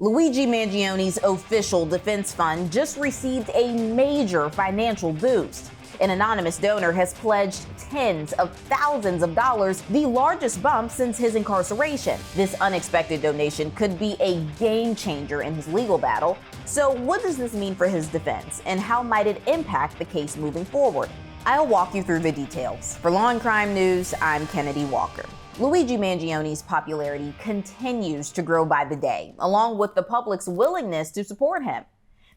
Luigi Mangione's official defense fund just received a major financial boost. An anonymous donor has pledged tens of thousands of dollars, the largest bump since his incarceration. This unexpected donation could be a game changer in his legal battle. So what does this mean for his defense, and how might it impact the case moving forward? I'll walk you through the details. For Law and Crime News, I'm Kennedi Walker. Luigi Mangione's popularity continues to grow by the day, along with the public's willingness to support him.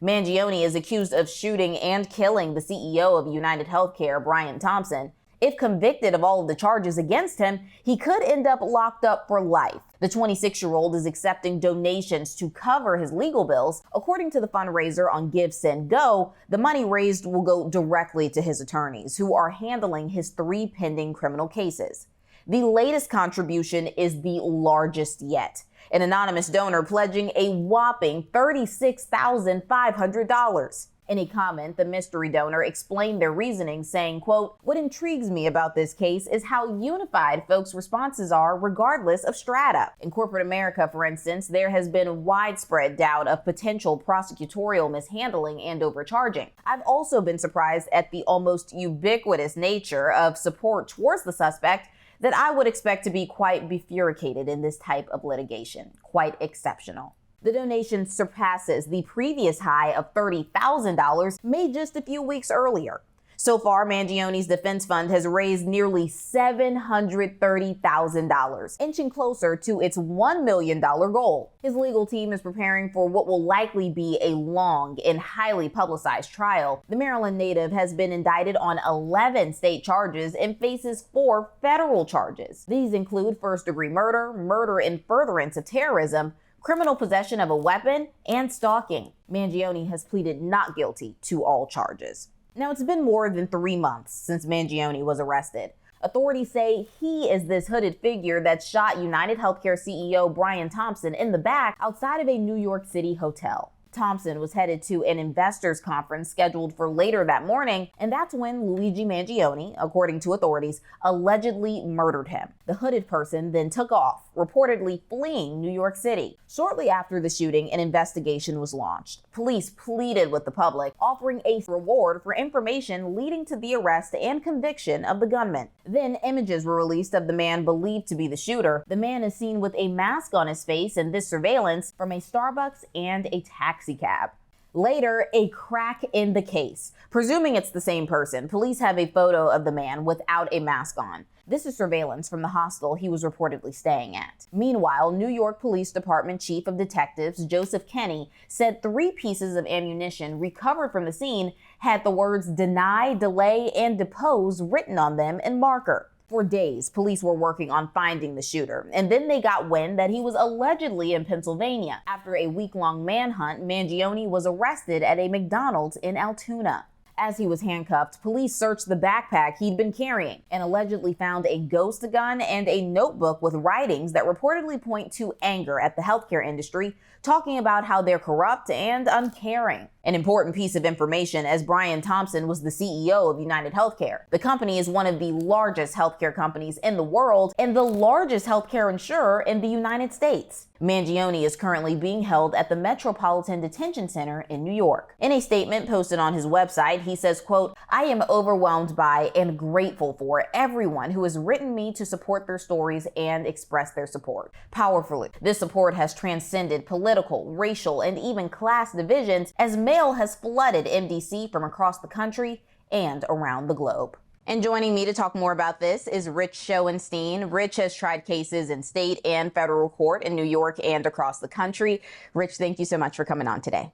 Mangione is accused of shooting and killing the CEO of United Healthcare, Brian Thompson. If convicted of all of the charges against him, he could end up locked up for life. The 26-year-old is accepting donations to cover his legal bills. According to the fundraiser on Give, Send, Go, the money raised will go directly to his attorneys, who are handling his 3 pending criminal cases. The latest contribution is the largest yet. An anonymous donor pledging a whopping $36,500. In a comment, the mystery donor explained their reasoning, saying, quote, "What intrigues me about this case is how unified folks' responses are regardless of strata. In corporate America, for instance, there has been widespread doubt of potential prosecutorial mishandling and overcharging. I've also been surprised at the almost ubiquitous nature of support towards the suspect that I would expect to be quite bifurcated in this type of litigation. Quite exceptional." The donation surpasses the previous high of $30,000 made just a few weeks earlier. So far, Mangione's defense fund has raised nearly $730,000, inching closer to its $1 million goal. His legal team is preparing for what will likely be a long and highly publicized trial. The Maryland native has been indicted on 11 state charges and faces 4 federal charges. These include first-degree murder, murder in furtherance of terrorism, criminal possession of a weapon, and stalking. Mangione has pleaded not guilty to all charges. Now, it's been more than 3 months since Mangione was arrested. Authorities say he is this hooded figure that shot United Healthcare CEO Brian Thompson in the back outside of a New York City hotel. Thompson was headed to an investors conference scheduled for later that morning, and that's when Luigi Mangione, according to authorities, allegedly murdered him. The hooded person then took off, reportedly fleeing New York City. Shortly after the shooting, an investigation was launched. Police pleaded with the public, offering a reward for information leading to the arrest and conviction of the gunman. Then images were released of the man believed to be the shooter. The man is seen with a mask on his face in this surveillance from a Starbucks and a taxi cab. Later, a crack in the case. Presuming it's the same person, police have a photo of the man without a mask on. This is surveillance from the hostel he was reportedly staying at. Meanwhile, New York Police Department Chief of Detectives Joseph Kenney said 3 pieces of ammunition recovered from the scene had the words "deny, delay, and depose" written on them in marker. For days, police were working on finding the shooter, and then they got wind that he was allegedly in Pennsylvania. After a week-long manhunt, Mangione was arrested at a McDonald's in Altoona. As he was handcuffed, police searched the backpack he'd been carrying and allegedly found a ghost gun and a notebook with writings that reportedly point to anger at the healthcare industry, talking about how they're corrupt and uncaring. An important piece of information, as Brian Thompson was the CEO of United Healthcare. The company is one of the largest healthcare companies in the world and the largest healthcare insurer in the United States. Mangione is currently being held at the Metropolitan Detention Center in New York. In a statement posted on his website, he says, quote, "I am overwhelmed by and grateful for everyone who has written me to support their stories and express their support powerfully. This support has transcended political, racial, and even class divisions as mail has flooded MDC from across the country and around the globe." And joining me to talk more about this is Rich Schoenstein. Rich has tried cases in state and federal court in New York and across the country. Rich, thank you so much for coming on today.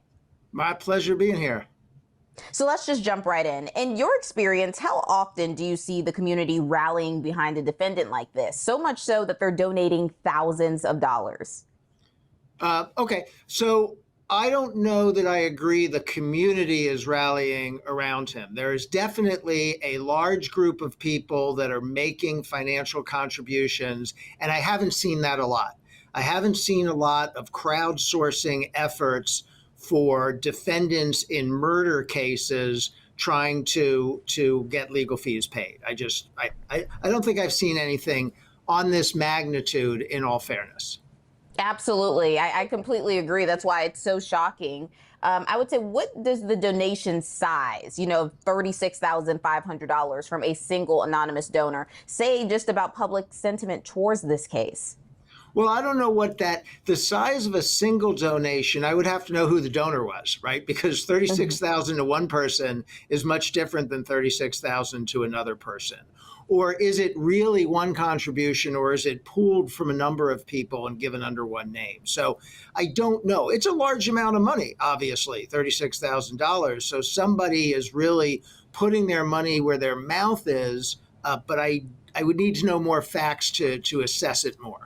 My pleasure being here. So let's just jump right in. In your experience, how often do you see the community rallying behind a defendant like this? So much so that they're donating thousands of dollars. Okay, so I don't know that I agree the community is rallying around him. There is definitely a large group of people that are making financial contributions, and I haven't seen that a lot. I haven't seen a lot of crowdsourcing efforts for defendants in murder cases trying to get legal fees paid. I don't think I've seen anything on this magnitude, in all fairness. Absolutely. I completely agree. That's why it's so shocking. I would say, what does the donation size, $36,500 from a single anonymous donor, say just about public sentiment towards this case? Well, I don't know what the size of a single donation, I would have to know who the donor was, right? Because Mhm. 36,000 to one person is much different than 36,000 to another person. Or is it really one contribution, or is it pooled from a number of people and given under one name? So I don't know. It's a large amount of money, obviously, $36,000. So somebody is really putting their money where their mouth is, but I would need to know more facts to assess it more.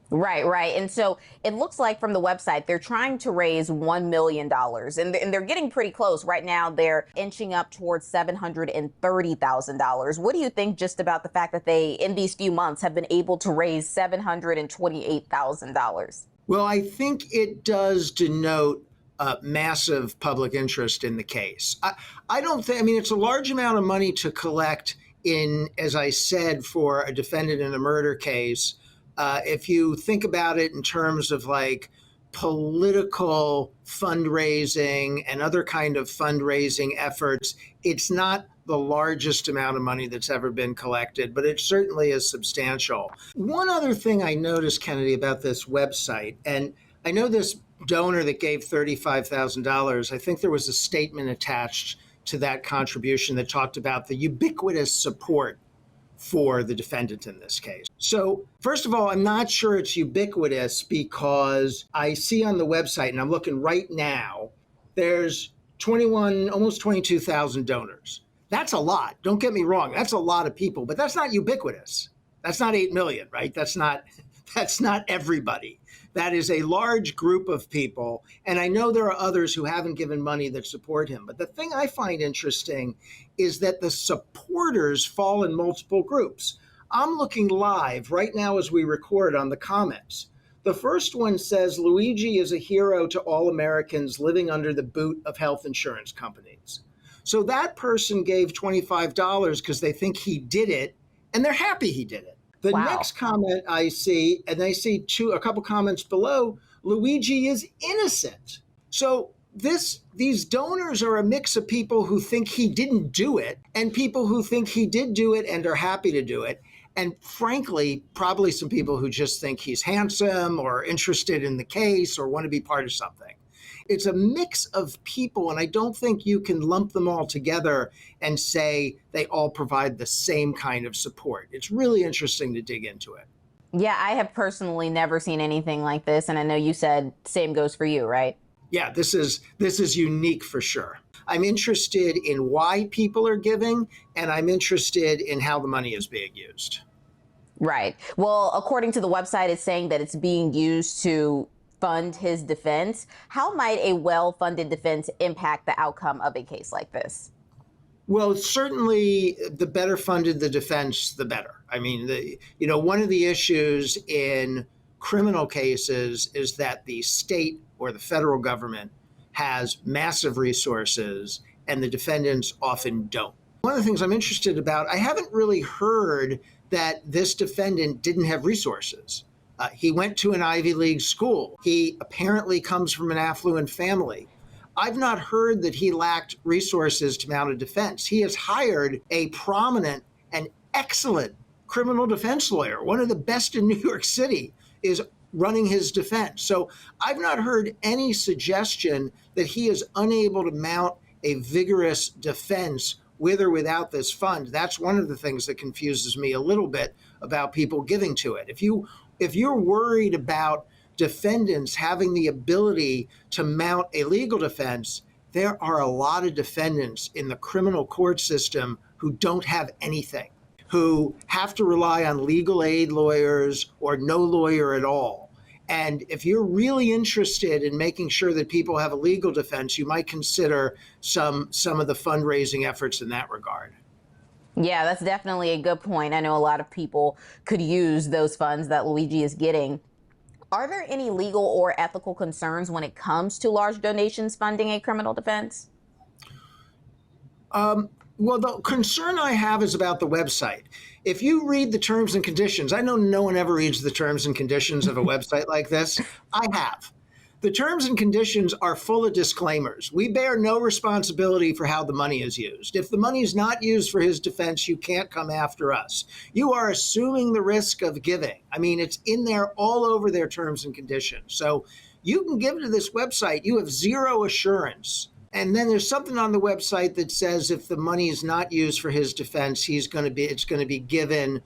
Right, right. And so it looks like from the website, they're trying to raise $1 million dollars, and they're getting pretty close. Right now, they're inching up towards $730,000. What do you think just about the fact that they, in these few months, have been able to raise $728,000? Well, I think it does denote massive public interest in the case. I don't think, I mean, it's a large amount of money to collect in, as I said, for a defendant in a murder case. If you think about it in terms of like political fundraising and other kind of fundraising efforts, it's not the largest amount of money that's ever been collected, but it certainly is substantial. One other thing I noticed, Kennedy, about this website, and I know this donor that gave $35,000, I think there was a statement attached to that contribution that talked about the ubiquitous support for the defendant in this case. So, first of all, I'm not sure it's ubiquitous because I see on the website, and I'm looking right now, there's 21, almost 22,000 donors. That's a lot. Don't get me wrong. That's a lot of people, but that's not ubiquitous. That's not 8 million, right? That's not everybody. That is a large group of people. And I know there are others who haven't given money that support him. But the thing I find interesting is that the supporters fall in multiple groups. I'm looking live right now as we record on the comments. The first one says Luigi is a hero to all Americans living under the boot of health insurance companies. So that person gave $25 because they think he did it and they're happy he did it. The Wow. next comment I see, and I see a couple comments below, Luigi is innocent. So these donors are a mix of people who think he didn't do it and people who think he did do it and are happy to do it. And frankly, probably some people who just think he's handsome or interested in the case or want to be part of something. It's a mix of people, and I don't think you can lump them all together and say they all provide the same kind of support. It's really interesting to dig into it. Yeah, I have personally never seen anything like this. And I know you said same goes for you, right? Yeah, this is unique for sure. I'm interested in why people are giving, and I'm interested in how the money is being used. Right. Well, according to the website, it's saying that it's being used to fund his defense. How might a well funded defense impact the outcome of a case like this? Well, certainly the better funded the defense, the better. I mean, one of the issues in criminal cases is that the state or the federal government has massive resources and the defendants often don't. One of the things I'm interested about, I haven't really heard that this defendant didn't have resources. He went to an Ivy League school. He apparently comes from an affluent family. I've not heard that he lacked resources to mount a defense. He has hired a prominent and excellent criminal defense lawyer. One of the best in New York City is running his defense. So I've not heard any suggestion that he is unable to mount a vigorous defense with or without this fund. That's one of the things that confuses me a little bit about people giving to it. If you're worried about defendants having the ability to mount a legal defense, there are a lot of defendants in the criminal court system who don't have anything, who have to rely on legal aid lawyers or no lawyer at all. And if you're really interested in making sure that people have a legal defense, you might consider some of the fundraising efforts in that regard. Yeah, that's definitely a good point. I know a lot of people could use those funds that Luigi is getting. Are there any legal or ethical concerns when it comes to large donations funding a criminal defense? Well, the concern I have is about the website. If you read the terms and conditions, I know no one ever reads the terms and conditions of a website like this. I have. The terms and conditions are full of disclaimers. We bear no responsibility for how the money is used. If the money is not used for his defense, you can't come after us. You are assuming the risk of giving. I mean, it's in there all over their terms and conditions. So you can give to this website, you have zero assurance. And then there's something on the website that says if the money is not used for his defense, it's going to be given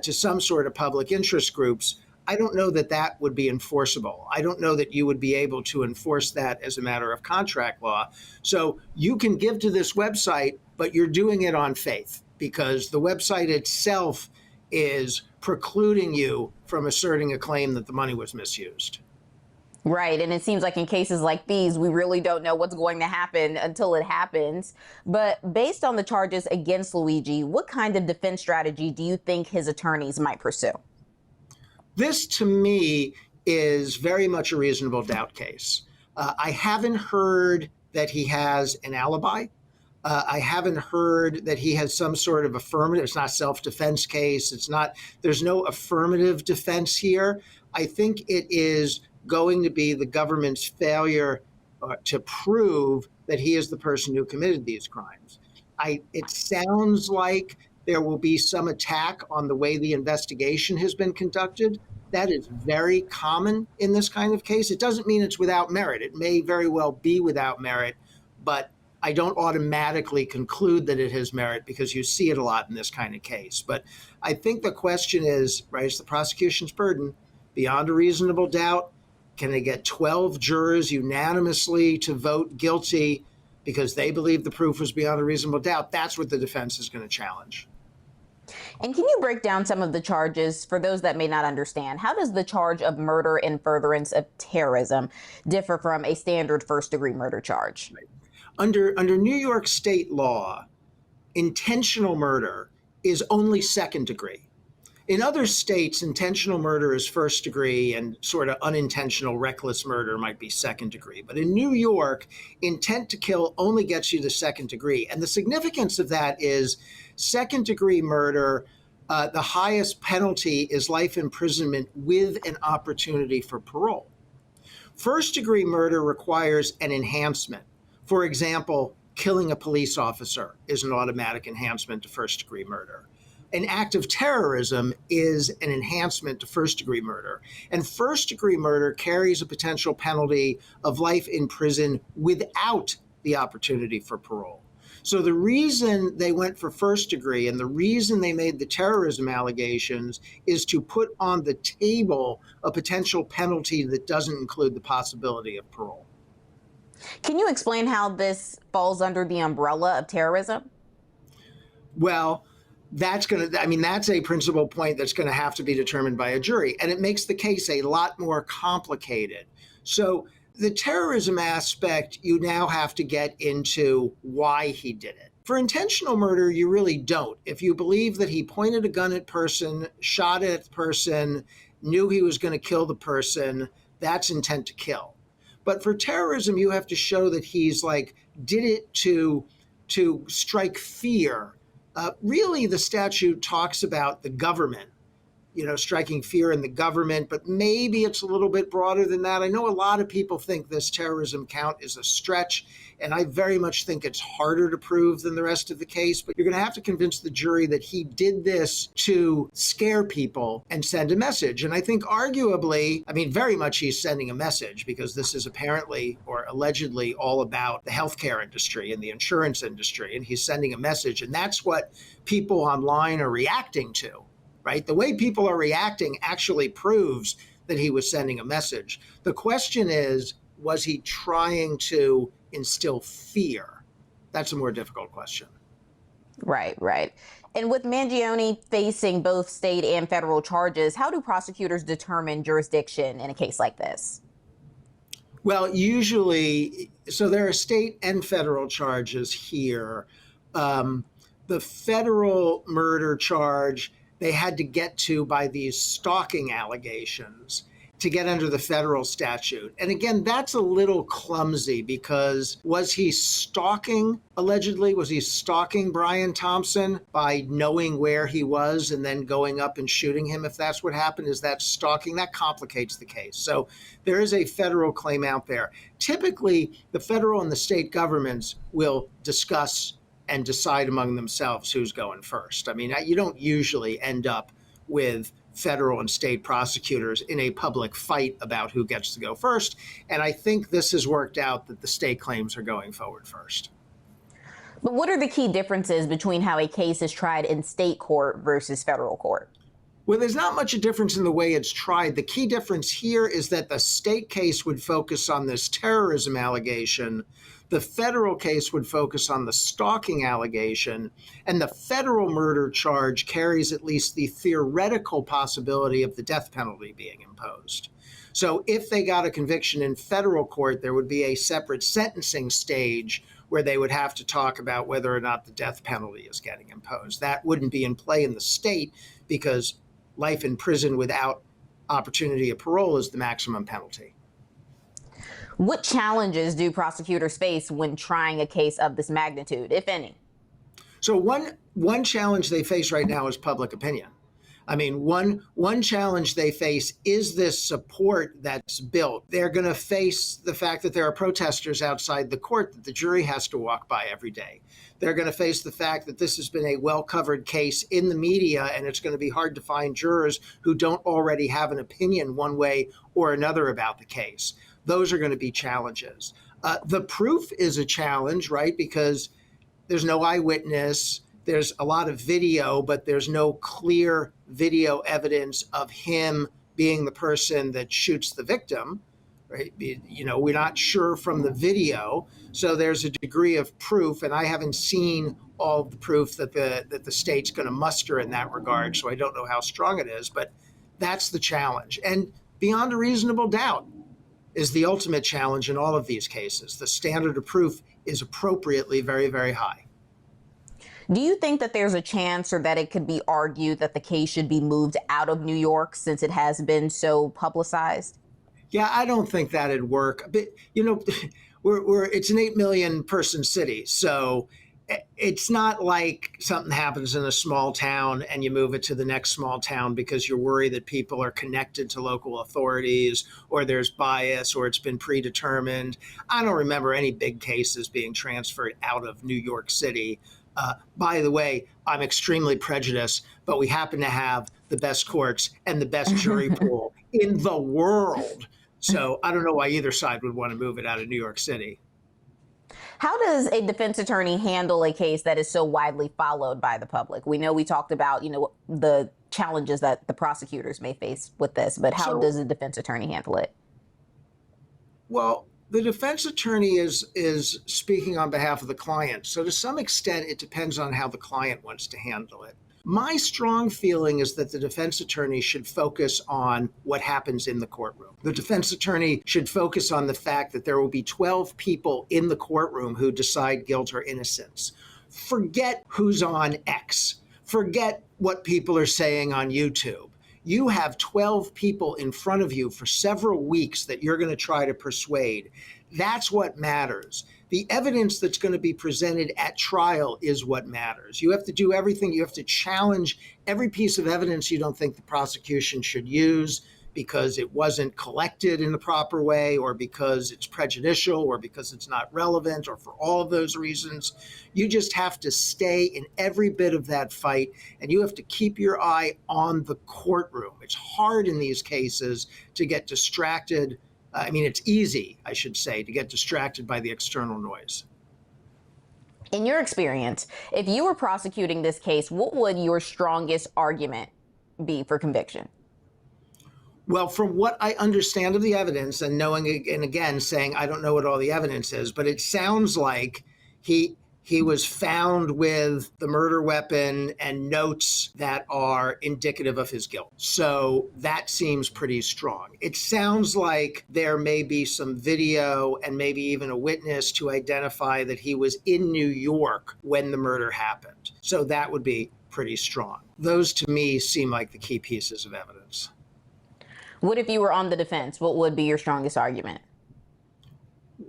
to some sort of public interest groups. I don't know that that would be enforceable. I don't know that you would be able to enforce that as a matter of contract law. So you can give to this website, but you're doing it on faith because the website itself is precluding you from asserting a claim that the money was misused. Right. And it seems like in cases like these, we really don't know what's going to happen until it happens. But based on the charges against Luigi, what kind of defense strategy do you think his attorneys might pursue? This, to me, is very much a reasonable doubt case. I haven't heard that he has an alibi. I haven't heard that he has some sort of affirmative. It's not a self-defense case. There's no affirmative defense here. I think it is going to be the government's failure to prove that he is the person who committed these crimes. It sounds like there will be some attack on the way the investigation has been conducted. That is very common in this kind of case. It doesn't mean it's without merit. It may very well be without merit, but I don't automatically conclude that it has merit because you see it a lot in this kind of case. But I think the question is, right, it's the prosecution's burden, beyond a reasonable doubt. Can they get 12 jurors unanimously to vote guilty because they believe the proof was beyond a reasonable doubt? That's what the defense is going to challenge. And can you break down some of the charges for those that may not understand? How does the charge of murder in furtherance of terrorism differ from a standard first-degree murder charge? Right. Under New York state law, intentional murder is only second degree. In other states, intentional murder is first degree and sort of unintentional reckless murder might be second degree. But in New York, intent to kill only gets you to second degree. And the significance of that is second degree murder, the highest penalty is life imprisonment with an opportunity for parole. First degree murder requires an enhancement. For example, killing a police officer is an automatic enhancement to first degree murder. An act of terrorism is an enhancement to first-degree murder. And first-degree murder carries a potential penalty of life in prison without the opportunity for parole. So the reason they went for first degree and the reason they made the terrorism allegations is to put on the table a potential penalty that doesn't include the possibility of parole. Can you explain how this falls under the umbrella of terrorism? Well, that's a principal point that's going to have to be determined by a jury. And it makes the case a lot more complicated. So the terrorism aspect, you now have to get into why he did it. For intentional murder, you really don't. If you believe that he pointed a gun at person, shot at the person, knew he was going to kill the person, that's intent to kill. But for terrorism, you have to show that he's did it to strike fear. Really, the statute talks about the government, striking fear in the government, but maybe it's a little bit broader than that. I know a lot of people think this terrorism count is a stretch, and I very much think it's harder to prove than the rest of the case, but you're going to have to convince the jury that he did this to scare people and send a message. And I think arguably, very much he's sending a message because this is apparently or allegedly all about the healthcare industry and the insurance industry, and he's sending a message, and that's what people online are reacting to. Right? The way people are reacting actually proves that he was sending a message. The question is, was he trying to instill fear? That's a more difficult question. Right. And with Mangione facing both state and federal charges, how do prosecutors determine jurisdiction in a case like this? Well, usually, so there are state and federal charges here. The federal murder charge they had to get to by these stalking allegations. to get under the federal statute. And again, that's a little clumsy because was he stalking, allegedly? Was he stalking Brian Thompson by knowing where he was and then going up and shooting him? If that's what happened, is that stalking? That complicates the case. So there is a federal claim out there. Typically, the federal and the state governments will discuss and decide among themselves who's going first. I mean, you don't usually end up with federal and state prosecutors in a public fight about who gets to go first. And I think this has worked out that the state claims are going forward first. But what are the key differences between how a case is tried in state court versus federal court? Well, there's not much a difference in the way it's tried. The key difference here is that the state case would focus on this terrorism allegation. The federal case would focus on the stalking allegation, and the federal murder charge carries at least the theoretical possibility of the death penalty being imposed. So if they got a conviction in federal court, there would be a separate sentencing stage where they would have to talk about whether or not the death penalty is getting imposed. That wouldn't be in play in the state because life in prison without opportunity of parole is the maximum penalty. What challenges do prosecutors face when trying a case of this magnitude, if any? So one challenge they face right now is public opinion. I mean, one challenge they face is this support that's built. They're going to face the fact that there are protesters outside the court that the jury has to walk by every day. They're going to face the fact that this has been a well-covered case in the media, and it's going to be hard to find jurors who don't already have an opinion one way or another about the case. Those are going to be challenges. The proof is a challenge, right? Because there's no eyewitness. There's a lot of video, but there's no clear video evidence of him being the person that shoots the victim, right? You know, we're not sure from the video. So there's a degree of proof, and I haven't seen all the proof that the state's going to muster in that regard. So I don't know how strong it is, but that's the challenge. And beyond a reasonable doubt is the ultimate challenge in all of these cases. The standard of proof is appropriately very, very high. Do you think that there's a chance or that it could be argued that the case should be moved out of New York since it has been so publicized? Yeah, I don't think that'd work. But, you know, it's an 8 million person city. So it's not like something happens in a small town and you move it to the next small town because you're worried that people are connected to local authorities or there's bias or it's been predetermined. I don't remember any big cases being transferred out of New York City. By the way, I'm extremely prejudiced, but we happen to have the best courts and the best jury pool in the world. So I don't know why either side would want to move it out of New York City. How does a defense attorney handle a case that is so widely followed by the public? We know we talked about, the challenges that the prosecutors may face with this, but how does a defense attorney handle it? Well, the defense attorney is speaking on behalf of the client. So to some extent, it depends on how the client wants to handle it. My strong feeling is that the defense attorney should focus on what happens in the courtroom. The defense attorney should focus on the fact that there will be 12 people in the courtroom who decide guilt or innocence. Forget who's on X. Forget what people are saying on YouTube. You have 12 people in front of you for several weeks that you're going to try to persuade. That's what matters. The evidence that's going to be presented at trial is what matters. You have to do everything. You have to challenge every piece of evidence you don't think the prosecution should use because it wasn't collected in the proper way or because it's prejudicial or because it's not relevant or for all of those reasons. You just have to stay in every bit of that fight and you have to keep your eye on the courtroom. It's hard in these cases to get distracted. It's easy, I should say, to get distracted by the external noise. In your experience, if you were prosecuting this case, what would your strongest argument be for conviction? Well, from what I understand of the evidence and knowing, and again, saying I don't know what all the evidence is, but it sounds like he was found with the murder weapon and notes that are indicative of his guilt. So that seems pretty strong. It sounds like there may be some video and maybe even a witness to identify that he was in New York when the murder happened. So that would be pretty strong. Those to me seem like the key pieces of evidence. What if you were on the defense? What would be your strongest argument?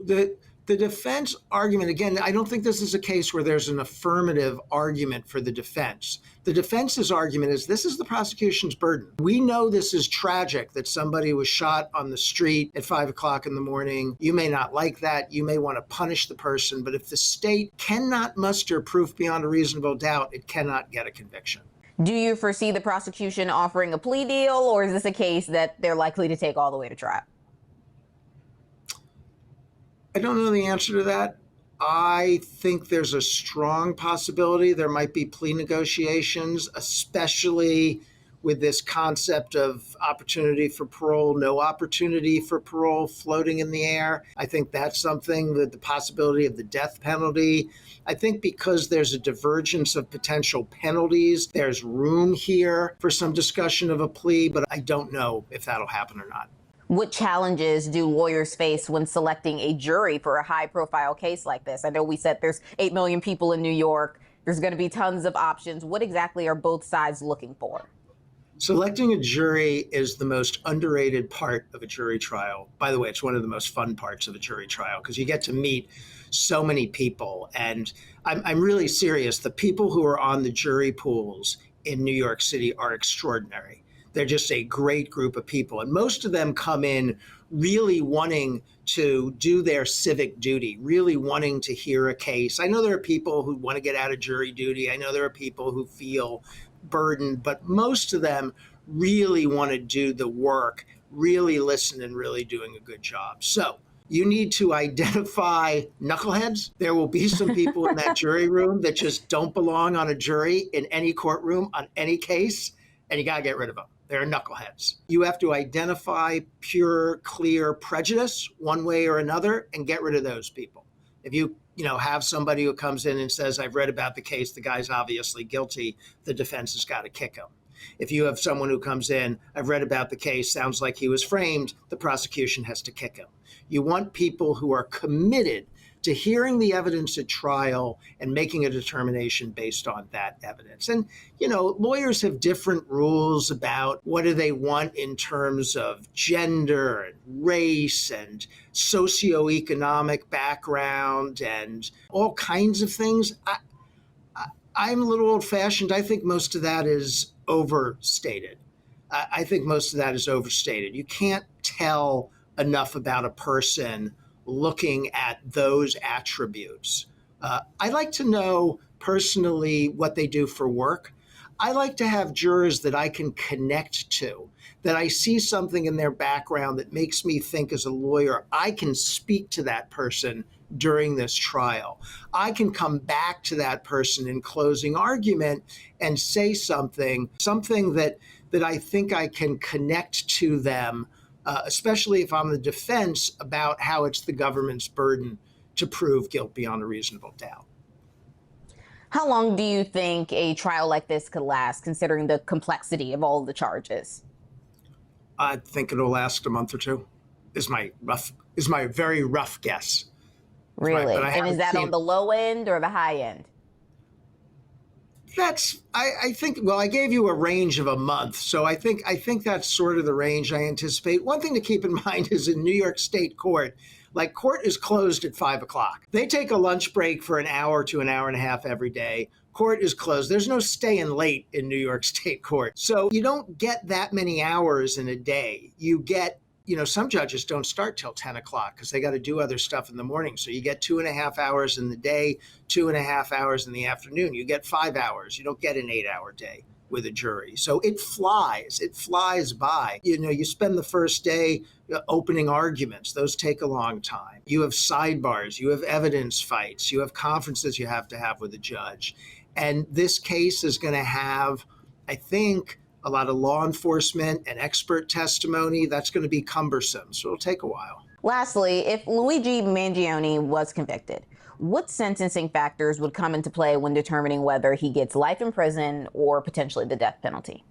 The defense argument, again, I don't think this is a case where there's an affirmative argument for the defense. The defense's argument is this is the prosecution's burden. We know this is tragic that somebody was shot on the street at 5 o'clock in the morning. You may not like that. You may want to punish the person. But if the state cannot muster proof beyond a reasonable doubt, it cannot get a conviction. Do you foresee the prosecution offering a plea deal, or is this a case that they're likely to take all the way to trial? I don't know the answer to that. I think there's a strong possibility there might be plea negotiations, especially with this concept of opportunity for parole, no opportunity for parole floating in the air. I think that's something, with the possibility of the death penalty. I think because there's a divergence of potential penalties, there's room here for some discussion of a plea, but I don't know if that'll happen or not. What challenges do lawyers face when selecting a jury for a high-profile case like this? I know we said there's 8 million people in New York. There's going to be tons of options. What exactly are both sides looking for? Selecting a jury is the most underrated part of a jury trial. By the way, it's one of the most fun parts of a jury trial because you get to meet so many people. And I'm really serious. The people who are on the jury pools in New York City are extraordinary. They're just a great group of people. And most of them come in really wanting to do their civic duty, really wanting to hear a case. I know there are people who want to get out of jury duty. I know there are people who feel burdened, but most of them really want to do the work, really listen, and really doing a good job. So you need to identify knuckleheads. There will be some people in that jury room that just don't belong on a jury in any courtroom on any case, and you got to get rid of them. They're knuckleheads. You have to identify pure, clear prejudice one way or another and get rid of those people. If you have somebody who comes in and says, I've read about the case, the guy's obviously guilty, the defense has got to kick him. If you have someone who comes in, I've read about the case, sounds like he was framed, the prosecution has to kick him. You want people who are committed to hearing the evidence at trial and making a determination based on that evidence. And, lawyers have different rules about what do they want in terms of gender and race and socioeconomic background and all kinds of things. I'm a little old-fashioned. I think most of that is overstated. I think most of that is overstated. You can't tell enough about a person looking at those attributes. I like to know personally what they do for work. I like to have jurors that I can connect to, that I see something in their background that makes me think as a lawyer, I can speak to that person during this trial. I can come back to that person in closing argument and say something that I think I can connect to them, especially if I'm the defense, about how it's the government's burden to prove guilt beyond a reasonable doubt. How long do you think a trial like this could last, considering the complexity of all of the charges? I think it'll last a month or two, is my very rough guess. Really? And is that on the low end or the high end? I think, well, I gave you a range of a month. So I think that's sort of the range I anticipate. One thing to keep in mind is in New York State court, court is closed at 5 o'clock. They take a lunch break for an hour to an hour and a half every day. Court is closed. There's no staying late in New York State court. So you don't get that many hours in a day. You get, some judges don't start till 10 o'clock because they got to do other stuff in the morning. So you get 2.5 hours in the day, 2.5 hours in the afternoon. You get 5 hours. You don't get an 8-hour day with a jury. So it flies by. You spend the first day opening arguments. Those take a long time. You have sidebars, you have evidence fights, you have conferences you have to have with the judge. And this case is going to have, I think, a lot of law enforcement and expert testimony. That's going to be cumbersome. So it'll take a while. Lastly, if Luigi Mangione was convicted, what sentencing factors would come into play when determining whether he gets life in prison or potentially the death penalty?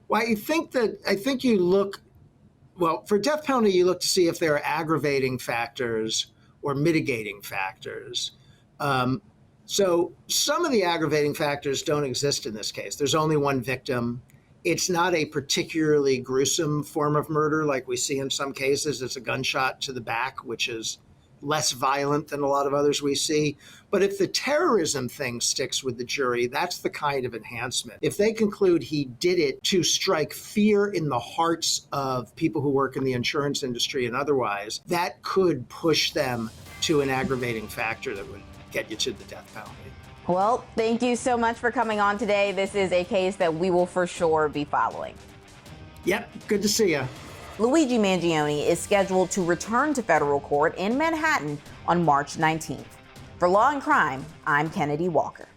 Well, I think you look, for death penalty, you look to see if there are aggravating factors or mitigating factors. So some of the aggravating factors don't exist in this case. There's only one victim. It's not a particularly gruesome form of murder like we see in some cases. It's a gunshot to the back, which is less violent than a lot of others we see. But if the terrorism thing sticks with the jury, that's the kind of enhancement. If they conclude he did it to strike fear in the hearts of people who work in the insurance industry and otherwise, that could push them to an aggravating factor that would get you to the death penalty. Well, thank you so much for coming on today. This is a case that we will for sure be following. Yep, good to see you. Luigi Mangione is scheduled to return to federal court in Manhattan on March 19th. For Law and Crime, I'm Kennedi Walker.